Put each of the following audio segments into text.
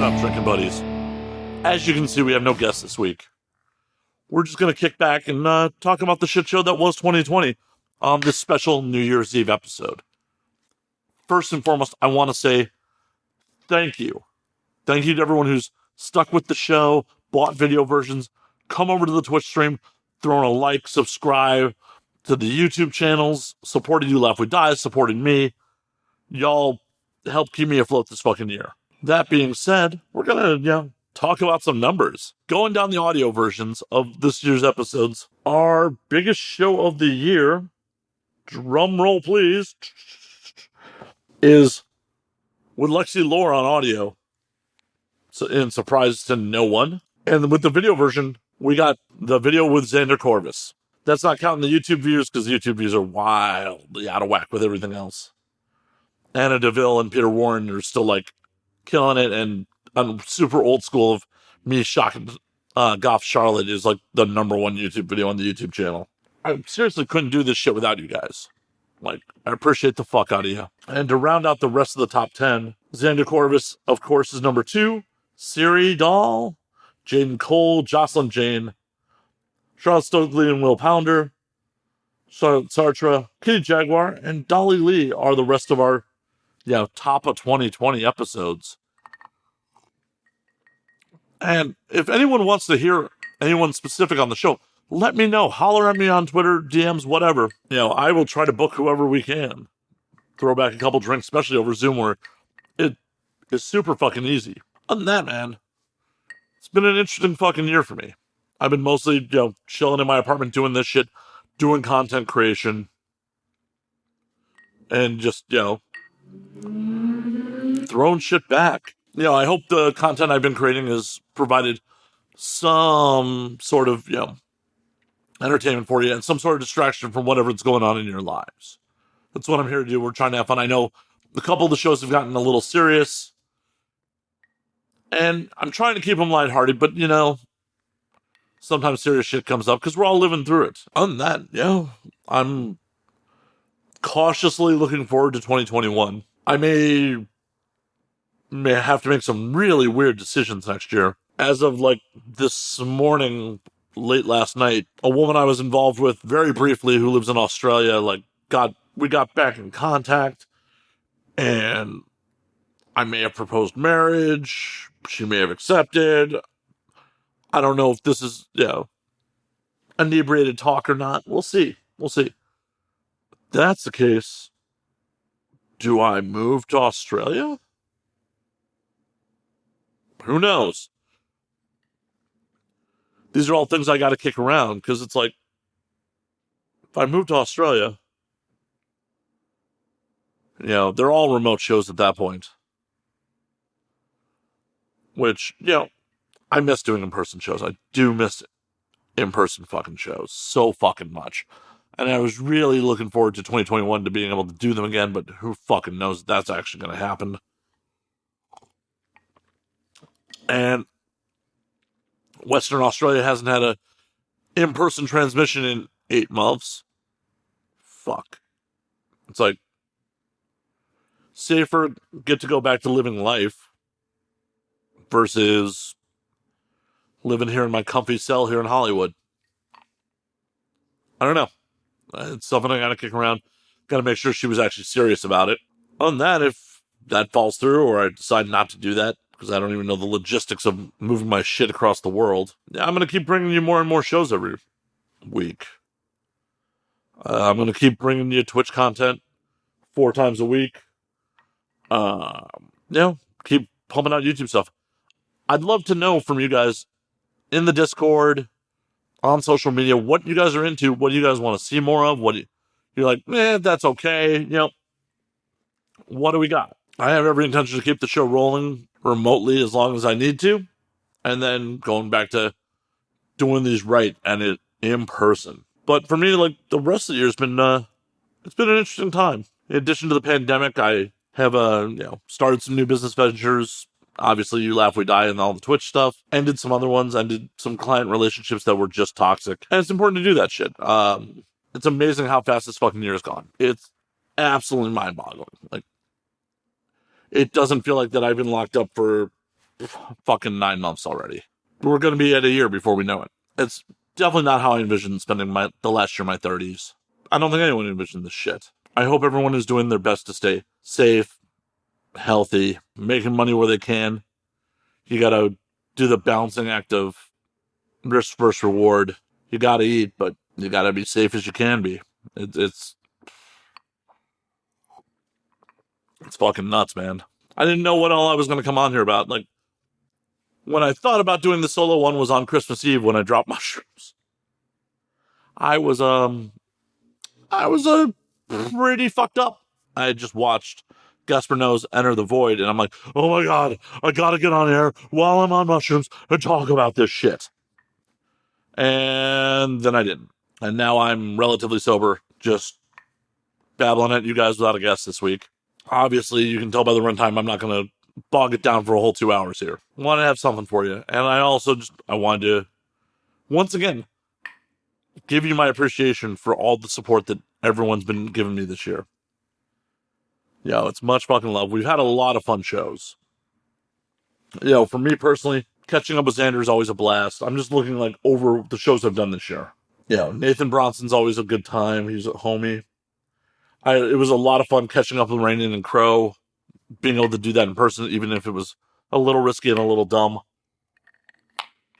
up, drinking buddies? As you can see, we have no guests this week. We're just going to kick back and talk about the shit show that was 2020 on this special New Year's Eve episode. First and foremost, I want to say thank you. Thank you to everyone who's stuck with the show, bought video versions, come over to the Twitch stream, thrown a like, subscribe to the YouTube channels, supported You Laugh We Die, supported me. Y'all helped keep me afloat this fucking year. That being said, we're going to, talk about some numbers. Going down the audio versions of this year's episodes, our biggest show of the year, drum roll please, is with Lexi Lore on audio. So, in surprise to no one. And with the video version, we got the video with Xander Corvus. That's not counting the YouTube views, because YouTube views are wildly out of whack with everything else. Anna DeVille and Peter Warren are still, killing it, and I'm super old school of me shocking Goth Charlotte is, the number one YouTube video on the YouTube channel. I seriously couldn't do this shit without you guys. I appreciate the fuck out of you. And to round out the rest of the top 10, Xander Corvus, of course, is number 2. Siri Dahl, Jaden Cole, Jocelyn Jane, Charlotte Stokely and Will Pounder, Charlotte Sartre, Kitty Jaguar, and Dolly Lee are the rest of our, top of 2020 episodes. And if anyone wants to hear anyone specific on the show, let me know. Holler at me on Twitter, DMs, whatever. I will try to book whoever we can. Throw back a couple drinks, especially over Zoom, where it is super fucking easy. Other than that, man, it's been an interesting fucking year for me. I've been mostly, chilling in my apartment doing this shit, doing content creation, and just, throwing shit back. I hope the content I've been creating has provided some sort of, entertainment for you and some sort of distraction from whatever's going on in your lives. That's what I'm here to do. We're trying to have fun. I know a couple of the shows have gotten a little serious, and I'm trying to keep them lighthearted, but, sometimes serious shit comes up because we're all living through it. Other than that, I'm cautiously looking forward to 2021. I may have to make some really weird decisions next year. As of this morning, late last night, a woman I was involved with very briefly who lives in Australia, we got back in contact, and I may have proposed marriage. She may have accepted. I don't know if this is, inebriated talk or not. We'll see. If that's the case, do I move to Australia? Who knows? These are all things I got to kick around, because it's if I move to Australia, they're all remote shows at that point. Which, I miss doing in-person shows. I do miss in-person fucking shows so fucking much. And I was really looking forward to 2021 to being able to do them again, but who fucking knows if that's actually going to happen. And Western Australia hasn't had a in-person transmission in 8 months. Fuck. It's safer get to go back to living life versus living here in my comfy cell here in Hollywood. I don't know. It's something I gotta kick around. Gotta make sure she was actually serious about it. Other than that, if that falls through or I decide not to do that, because I don't even know the logistics of moving my shit across the world, I'm going to keep bringing you more and more shows every week. I'm going to keep bringing you Twitch content 4 times a week. Keep pumping out YouTube stuff. I'd love to know from you guys in the Discord, on social media, what you guys are into, what you guys want to see more of, you're that's okay, what do we got? I have every intention to keep the show rolling remotely as long as I need to, and then going back to doing these right and it in person. But for me, the rest of the year has been it's been an interesting time. In addition to the pandemic, I have started some new business ventures. Obviously, You Laugh We Die and all the Twitch stuff. Ended some other ones. Ended some client relationships that were just toxic. And it's important to do that shit. It's amazing how fast this fucking year has gone. It's absolutely mind-boggling. It doesn't feel like that I've been locked up for fucking 9 months already. We're going to be at a year before we know it. It's definitely not how I envisioned spending the last year of my 30s. I don't think anyone envisioned this shit. I hope everyone is doing their best to stay safe, healthy, making money where they can. You got to do the balancing act of risk versus reward. You got to eat, but you got to be safe as you can be. It's fucking nuts, man. I didn't know what all I was going to come on here about. Like, when I thought about doing the solo one was on Christmas Eve when I dropped mushrooms. I was pretty fucked up. I had just watched Gaspar Noé's Enter the Void, and I'm like, oh my god, I gotta get on air while I'm on mushrooms and talk about this shit. And then I didn't. And now I'm relatively sober, just babbling at you guys without a guest this week. Obviously, you can tell by the runtime I'm not going to bog it down for a whole 2 hours here. I want to have something for you. And I also I wanted to, once again, give you my appreciation for all the support that everyone's been giving me this year. It's much fucking love. We've had a lot of fun shows. For me personally, catching up with Xander is always a blast. I'm just looking like over the shows I've done this year. Nathan Bronson's always a good time. He's a homie. It was a lot of fun catching up with Rainin and Crow, being able to do that in person, even if it was a little risky and a little dumb.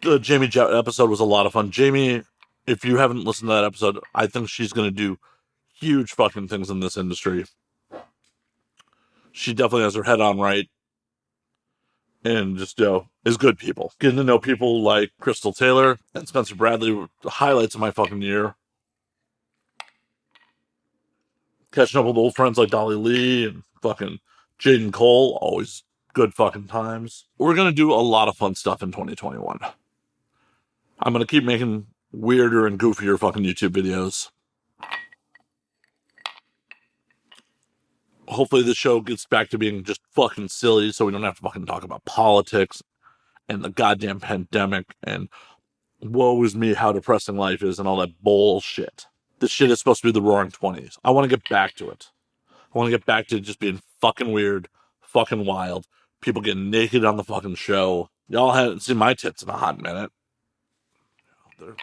The Jamie Jett episode was a lot of fun. Jamie, if you haven't listened to that episode, I think she's going to do huge fucking things in this industry. She definitely has her head on right. And just, is good people. Getting to know people like Crystal Taylor and Spencer Bradley were the highlights of my fucking year. Catching up with old friends like Dolly Lee and fucking Jaden Cole, always good fucking times. We're going to do a lot of fun stuff in 2021. I'm going to keep making weirder and goofier fucking YouTube videos. Hopefully the show gets back to being just fucking silly so we don't have to fucking talk about politics and the goddamn pandemic and woe is me how depressing life is and all that bullshit. This shit is supposed to be the roaring 20s. I want to get back to it. I want to get back to just being fucking weird, fucking wild. People getting naked on the fucking show. Y'all haven't seen my tits in a hot minute.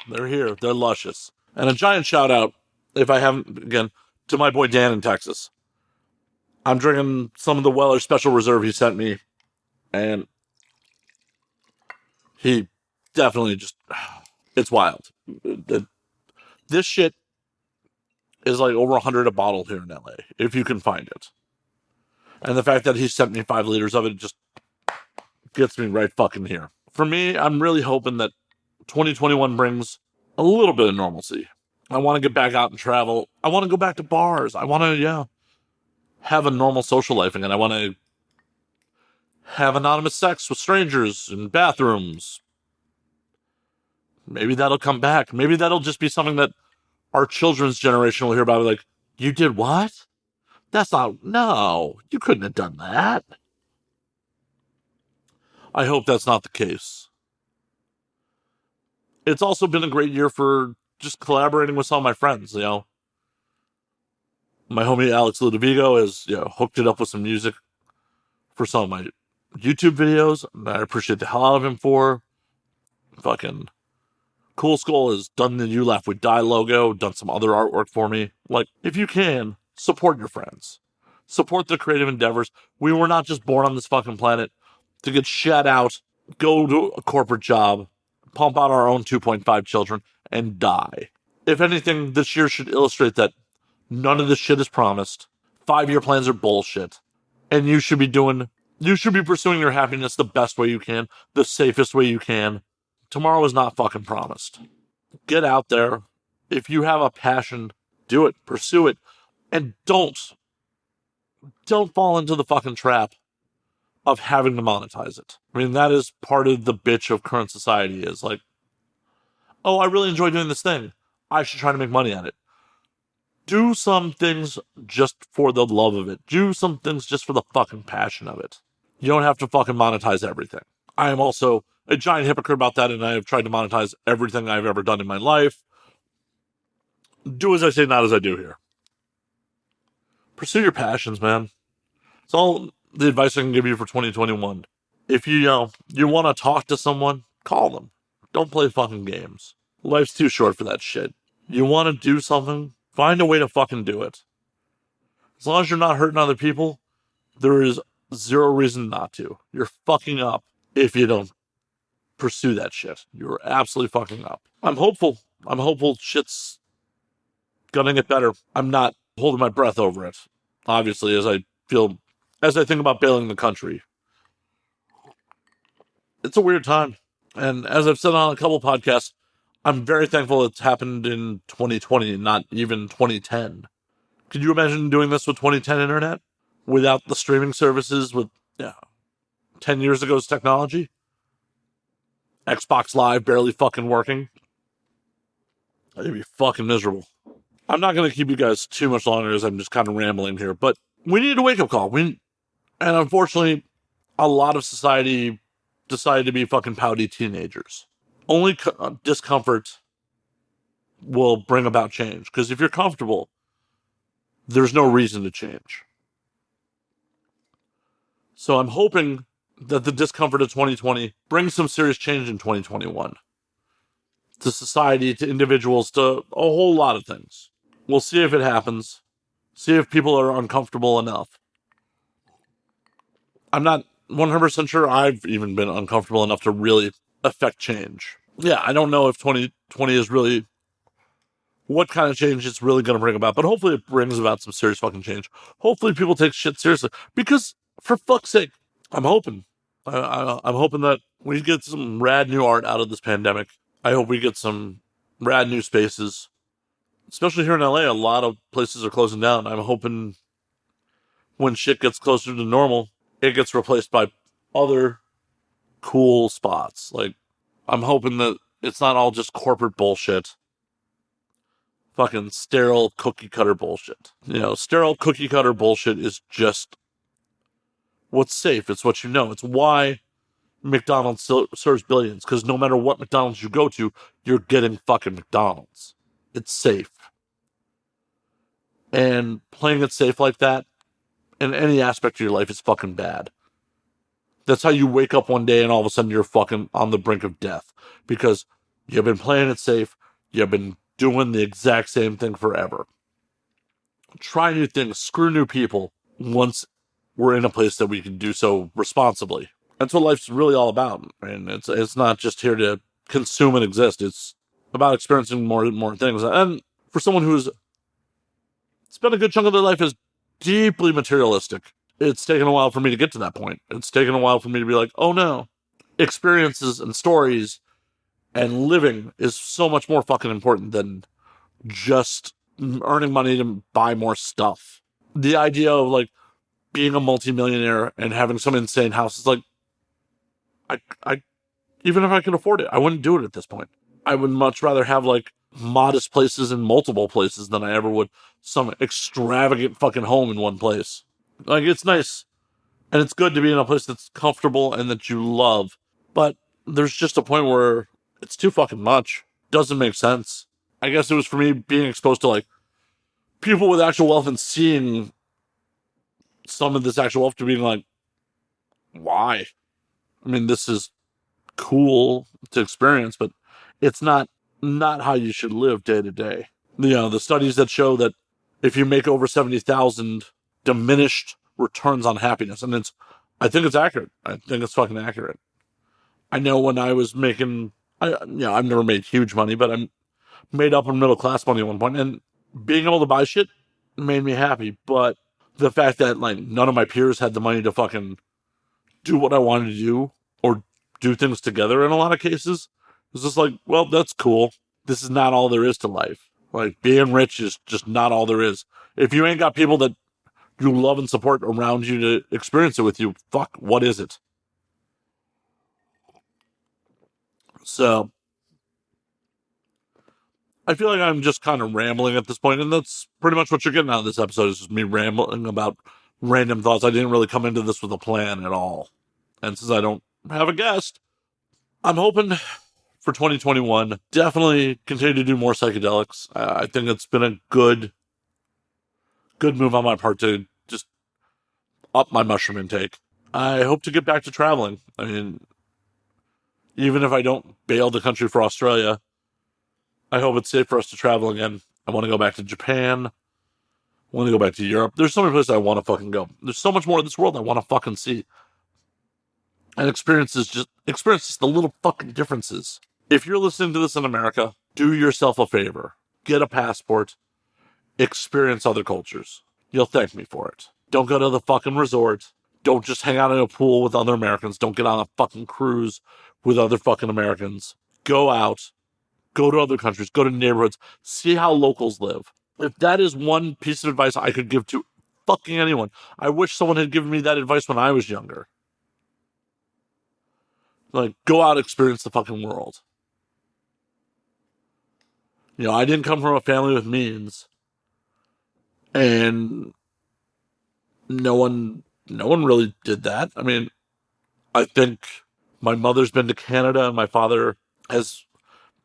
They're here. They're luscious. And a giant shout out, if I haven't, again, to my boy Dan in Texas. I'm drinking some of the Weller Special Reserve he sent me. And he definitely just, it's wild. This shit is like over 100 a bottle here in LA, if you can find it. And the fact that he sent me 5 liters of it just gets me right fucking here. For me, I'm really hoping that 2021 brings a little bit of normalcy. I want to get back out and travel. I want to go back to bars. I want to, have a normal social life again. I want to have anonymous sex with strangers in bathrooms. Maybe that'll come back. Maybe that'll just be something that our children's generation will hear about. Like, you did what? No, you couldn't have done that. I hope that's not the case. It's also been a great year for just collaborating with some of my friends, My homie Alex Ludovico has, hooked it up with some music for some of my YouTube videos. And I appreciate the hell out of him for. Fucking Cool Skull has done the You Laugh We Die logo, done some other artwork for me. Like, if you can, support your friends. Support their creative endeavors. We were not just born on this fucking planet to get shat out, go to a corporate job, pump out our own 2.5 children, and die. If anything, this year should illustrate that none of this shit is promised. 5-year plans are bullshit. And you should be pursuing your happiness the best way you can, the safest way you can. Tomorrow is not fucking promised. Get out there. If you have a passion, do it, pursue it. And don't fall into the fucking trap of having to monetize it. I mean, that is part of the bitch of current society is like, oh, I really enjoy doing this thing. I should try to make money at it. Do some things just for the love of it. Do some things just for the fucking passion of it. You don't have to fucking monetize everything. I am also a giant hypocrite about that, and I have tried to monetize everything I've ever done in my life. Do as I say, not as I do here. Pursue your passions, man. It's all the advice I can give you for 2021. If you want to talk to someone, call them. Don't play fucking games. Life's too short for that shit. You want to do something? Find a way to fucking do it. As long as you're not hurting other people, there is zero reason not to. You're fucking up if you don't pursue that shit. You're absolutely fucking up. I'm hopeful. I'm hopeful shit's gonna get better. I'm not holding my breath over it. Obviously, as I think about bailing the country. It's a weird time. And as I've said on a couple podcasts, I'm very thankful it's happened in 2020, not even 2010. Could you imagine doing this with 2010 internet? Without the streaming services, with 10 years ago's technology? Xbox Live barely fucking working? It'd be fucking miserable. I'm not going to keep you guys too much longer as I'm just kind of rambling here, but we need a wake-up call. And unfortunately, a lot of society decided to be fucking pouty teenagers. Only discomfort will bring about change. Because if you're comfortable, there's no reason to change. So I'm hoping that the discomfort of 2020 brings some serious change in 2021. To society, to individuals, to a whole lot of things. We'll see if it happens. See if people are uncomfortable enough. I'm not 100% sure I've even been uncomfortable enough to really affect change. Yeah, I don't know if 2020 is really what kind of change it's really going to bring about, but hopefully it brings about some serious fucking change. Hopefully people take shit seriously, because for fuck's sake, I'm hoping. I'm hoping that we get some rad new art out of this pandemic. I hope we get some rad new spaces, especially here in LA. A lot of places are closing down. I'm hoping when shit gets closer to normal, it gets replaced by other cool spots. Like, I'm hoping that it's not all just corporate bullshit. Fucking sterile cookie cutter bullshit. Sterile cookie cutter bullshit is just what's safe. It's what you know. It's why McDonald's serves billions. Because no matter what McDonald's you go to, you're getting fucking McDonald's. It's safe. And playing it safe like that in any aspect of your life is fucking bad. That's how you wake up one day and all of a sudden you're fucking on the brink of death. Because you've been playing it safe. You've been doing the exact same thing forever. Try new things. Screw new people once we're in a place that we can do so responsibly. That's what life's really all about. And it's not just here to consume and exist. It's about experiencing more and more things. And for someone who's spent a good chunk of their life is deeply materialistic, it's taken a while for me to get to that point. It's taken a while for me to be like, oh no, experiences and stories and living is so much more fucking important than just earning money to buy more stuff. The idea of like being a multimillionaire and having some insane house is like, I even if I could afford it, I wouldn't do it at this point. I would much rather have like modest places in multiple places than I ever would some extravagant fucking home in one place. Like, it's nice and it's good to be in a place that's comfortable and that you love, but there's just a point where it's too fucking much. Doesn't make sense. I guess it was for me being exposed to like people with actual wealth and seeing some of this actual wealth to being like, why? I mean, this is cool to experience, but it's not how you should live day to day. The studies that show that if you make over 70,000, diminished returns on happiness. And I think it's accurate. I think it's fucking accurate. I know when I was making, I've never made huge money, but I'm made up in middle class money at one point, and being able to buy shit made me happy. But the fact that like none of my peers had the money to fucking do what I wanted to do or do things together in a lot of cases, it's just like, well, that's cool. This is not all there is to life. Like, being rich is just not all there is. If you ain't got people that you love and support around you to experience it with you, fuck, what is it? So, I feel like I'm just kind of rambling at this point, and that's pretty much what you're getting out of this episode, is just me rambling about random thoughts. I didn't really come into this with a plan at all. And since I don't have a guest, I'm hoping for 2021, definitely continue to do more psychedelics. I think it's been a good move on my part to just up my mushroom intake. I hope to get back to traveling. I mean, even if I don't bail the country for Australia, I hope it's safe for us to travel again. I want to go back to Japan. I want to go back to Europe. There's so many places I want to fucking go. There's so much more of this world I want to fucking see. And experience just the little fucking differences. If you're listening to this in America, do yourself a favor. Get a passport. Experience other cultures. You'll thank me for it. Don't go to the fucking resort. Don't just hang out in a pool with other Americans. Don't get on a fucking cruise with other fucking Americans. Go out. Go to other countries. Go to neighborhoods. See how locals live. If that is one piece of advice I could give to fucking anyone, I wish someone had given me that advice when I was younger. Like, go out, experience the fucking world. You know, I didn't come from a family with means. And no one really did that. I mean, I think my mother's been to Canada and my father has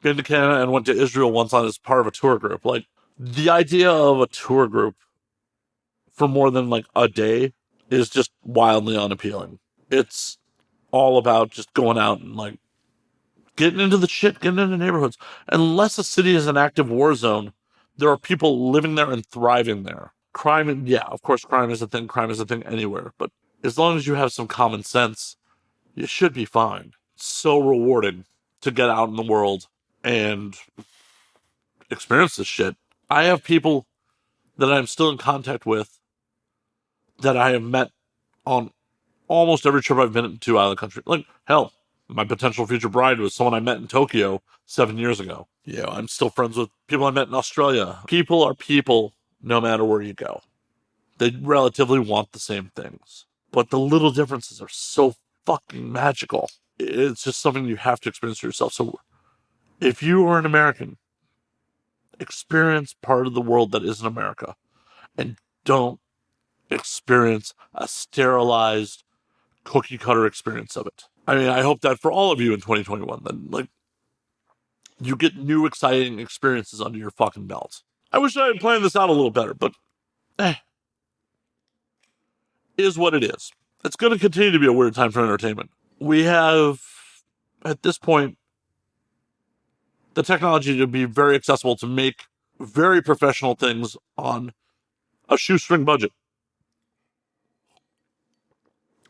been to Canada and went to Israel once on as part of a tour group. Like, the idea of a tour group for more than like a day is just wildly unappealing. It's all about just going out and like getting into the shit, getting into neighborhoods. Unless a city is an active war zone, there are people living there and thriving there. Crime, yeah, of course, crime is a thing. Crime is a thing anywhere. But as long as you have some common sense, you should be fine. It's so rewarding to get out in the world and experience this shit. I have people that I'm still in contact with that I have met on almost every trip I've been to out of the country. Like, hell, my potential future bride was someone I met in Tokyo 7 years ago. Yeah, I'm still friends with people I met in Australia. People are people no matter where you go. They relatively want the same things. But the little differences are so fucking magical. It's just something you have to experience for yourself. So if you are an American, experience part of the world that isn't America. And don't experience a sterilized cookie cutter experience of it. I mean, I hope that for all of you in 2021, then, like, you get new exciting experiences under your fucking belt. I wish I had planned this out a little better, but it is what it is. It's going to continue to be a weird time for entertainment. We have, at this point, the technology to be very accessible to make very professional things on a shoestring budget.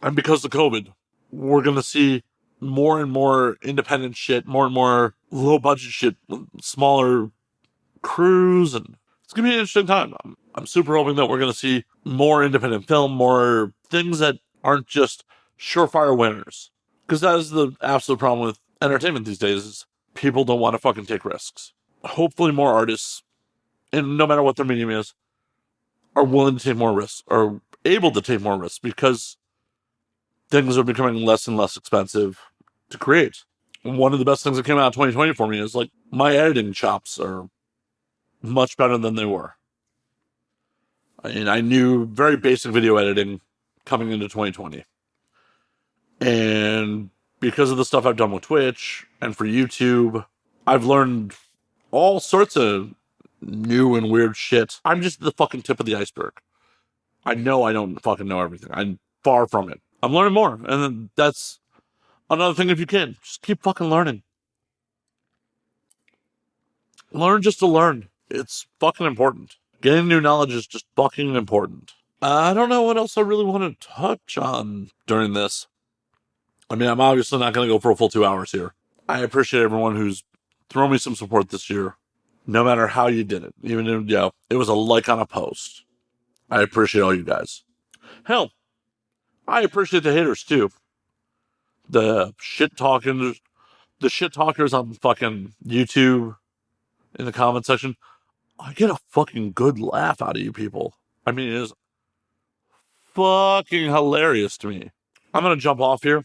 And because of COVID, we're going to see more and more independent shit, more and more low budget shit, smaller crews, and it's going to be an interesting time. I'm super hoping that we're going to see more independent film, more things that aren't just surefire winners. Because that is the absolute problem with entertainment these days, is people don't want to fucking take risks. Hopefully more artists, and no matter what their medium is, are willing to take more risks, or able to take more risks, because things are becoming less and less expensive to create. One of the best things that came out of 2020 for me is, like, my editing chops are much better than they were. I mean, I knew very basic video editing coming into 2020. And because of the stuff I've done with Twitch and for YouTube, I've learned all sorts of new and weird shit. I'm just the fucking tip of the iceberg. I know I don't fucking know everything. I'm far from it. I'm learning more. And then that's another thing. If you can, just keep fucking learning. Learn just to learn. It's fucking important. Getting new knowledge is just fucking important. I don't know what else I really want to touch on during this. I mean, I'm obviously not going to go for a full 2 hours here. I appreciate everyone who's thrown me some support this year, no matter how you did it. Even if, yeah, it was a like on a post. I appreciate all you guys. Hell, I appreciate the haters too. The shit talkers on fucking YouTube in the comment section. I get a fucking good laugh out of you people. I mean, it is fucking hilarious to me. I'm going to jump off here.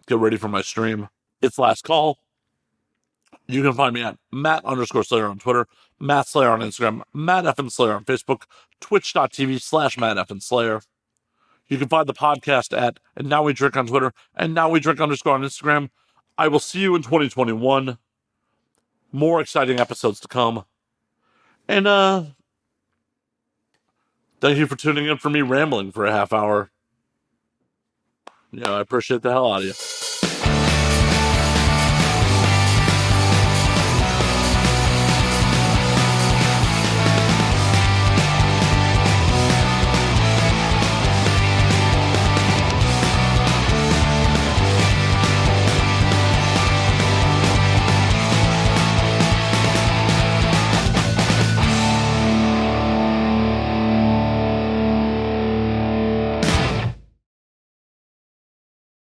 Get ready for my stream. It's last call. You can find me at Matt_Slayer on Twitter, Matt Slayer on Instagram, Matt F. Slayer on Facebook, twitch.tv/Matt F. Slayer. You can find the podcast at And Now We Drink on Twitter, and Now We Drink _ on Instagram. I will see you in 2021. More exciting episodes to come. And thank you for tuning in for me rambling for a half hour. Yeah, I appreciate the hell out of you.